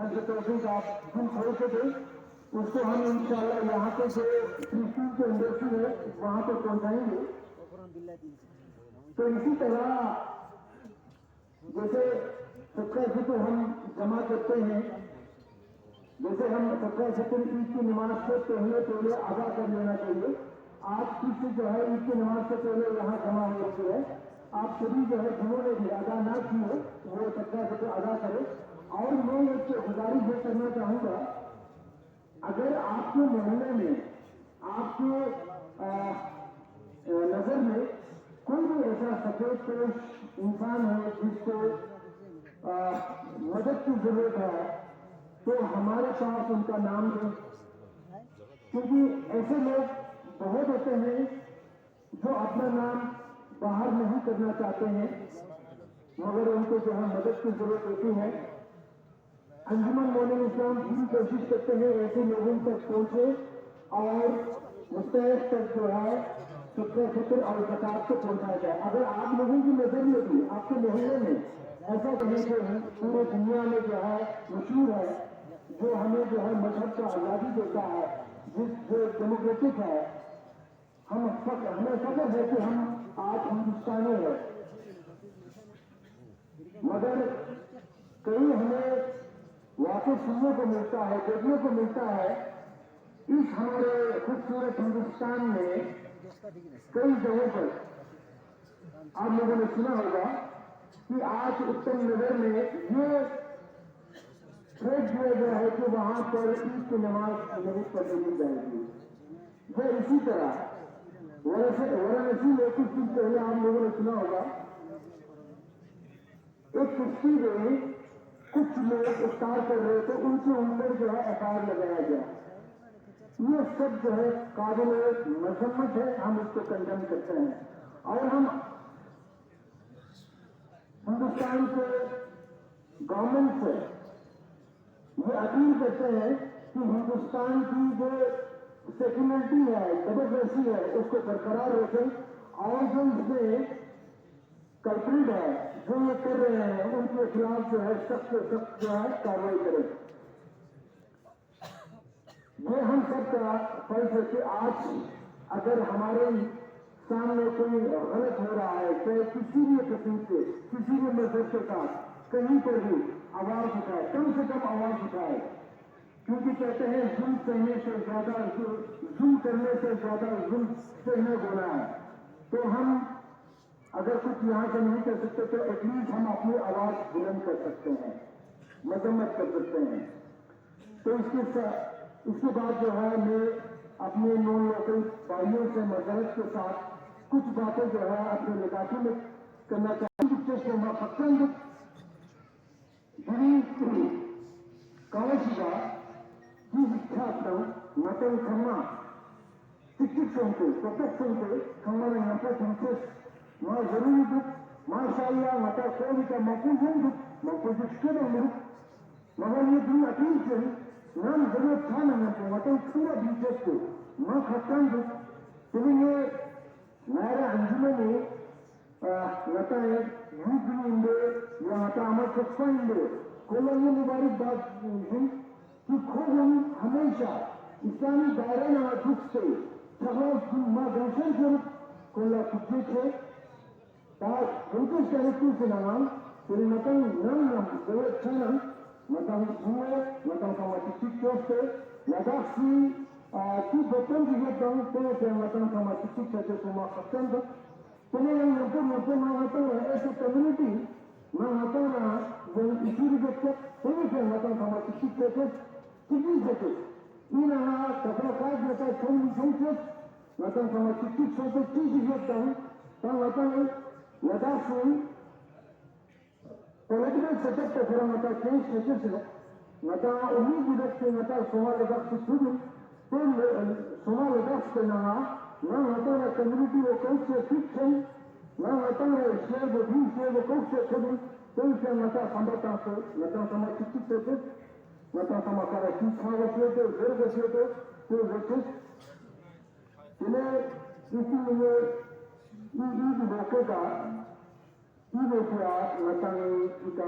अल्लाह से तौफीक आप हम थोड़े से थे उसको हम इंशाल्लाह यहाँ पे जो कृषि के इंडस्ट्री है वहाँ पे पहुँचाएंगे। तो इसी तरह जैसे सबका जिक्र हम जमा करते हैं, जैसे हम सबका जिक्र ईद की नमाज से पहले अदा कर लेना चाहिए। आज की जो है ईद की नमाज से पहले यहाँ जमा हो रही है। आप सभी जो है जिन्होंने भी अदा ना की हो वो सबका जिक्र अदा करें। और मैं एक गुजारिश ये करना चाहूँगा, अगर आपके मोहल्ले में आपके नजर में कोई भी ऐसा सफेद पोश इंसान है जिसको मदद की जरूरत है तो हमारे पास उनका नाम दें, क्योंकि ऐसे लोग बहुत होते हैं जो अपना नाम बाहर नहीं करना चाहते हैं मगर उनको जो है मदद की जरूरत होती है। अंजुमन मोमिन इस्लाम पूरी कोशिश करते हैं ऐसे लोगों तक पहुंचे और मुस्तैद तक जो है शुक्र फिक्र और ज़कात को पहुंचाया जाए। अगर आप लोगों की नजर में भी आपके मोहल्ले में ऐसा कहीं जो है पूरे दुनिया में जो है मशहूर है, जो हमें जो है मजहब का आज़ादी देता है, जो डेमोक्रेटिक है, हमें फख्र है कि हम आज हिंदुस्तानी है, मगर कई हमें वाकई सुनने को मिलता है, देखने को मिलता है इस हमारे खूबसूरत हिंदुस्तान में कई जगहों पर आप लोगों ने सुना होगा कि आज उत्तम नगर में ये ट्रेड दिया गया है कि वहां पर ईद की नमाज नहीं पढ़ी दी जाएगी। वो इसी तरह वाराणसी में कुछ दिन पहले आप लोगों ने सुना होगा एक कुश्ती में कुछ लोग इफ्तार कर रहे थे, उनके ऊपर जो है एफआईआर लगाया गया। ये सब जो है काबिल मजम्मत है, हम उसको कंडेम करते हैं और हम हिंदुस्तान के गवर्नमेंट से ये अपील करते हैं कि हिंदुस्तान की जो सेक्युलरिटी है, डेमोक्रेसी है, उसको बरकरार रखें और जो इसमें कल्प्रिट है, जो ये कर रहे हैं, उनके खिलाफ जो है सख्त से सख्त जो है कार्रवाई करें। ये हम सब का फर्ज है कि आज अगर हमारे सामने कोई गलत हो रहा है, चाहे किसी भी किस्म से, किसी भी मजहब के साथ कहीं पर भी आवाज उठाए, कम से कम आवाज उठाए, क्योंकि कहते हैं जुल्म सहने से ज्यादा जुल्म करने से ज्यादा जुल्म सहने होना है। तो हम अगर कुछ यहाँ से नहीं कर सकते तो एटलीस्ट हम अपनी आवाज बुलंद कर सकते हैं, मजम्मत कर सकते हैं। तो इसके बाद जो है मैं अपने नॉन लोकल भाइयों से मजहब के साथ कुछ बातें जो है अपने इलाके में करना चाहती हूँ। कालेजिगा ಈ ವಿಖ್ಯಾತ ಮತಂ ಕಮ್ಮ ಶಿಕ್ಷಿಸುವಂತೆ ಪ್ರೊಟೆಕ್ಷನ್ಗೆ ಕನ್ನಡ ಮತ ಸಂಸಸ್ ಮಾ ಜರೂರಿ ಮಾಶಾಅल्लाह मता कोई का मकूल मकूल शिक्षण मगर ये दिन अपील से नाम जरूरत था ना मतलब पूरा दिलचस्प मां खत्म तुम्हें ये मेरा अंजुमन में मता है यूपी इंडे या मता अमर सस्ता इंडे कोई ये मुबारकबाद है कि खुद हम हमेशा इस्लामी दायरे में दुख से सगों मां दर्शन कर कोला कुछ से ताज उनके शरीर से नाम फिर मतन नाम जरूरत था ना मतन हुए मतन का मत से लदाखी की बचन की ये दंग से मतन का मत से तुम पसंद तुम्हें यहाँ मां होता है ऐसे कम्युनिटी मां होता ना जो इसी के तुम्हें से मतन का मत से significative. In our Kaprakai, that I told you, Joseph, Natan from a ticket for the cheesy get down, Natan, Nadafun, political setup for Nata change, Nata, only direction, Nata, Soma Ladak to student, then Soma Ladak to Naha, now Natan, a community of culture fiction, now Natan, a share the view, share the culture, then Nata, Sambata, Natan from a ticket. Mata sama kara शिक्षा वसीयते घर वसीयते तो वैसे इन्हें इसीलिए ईद मौके का ईद क्या मताने का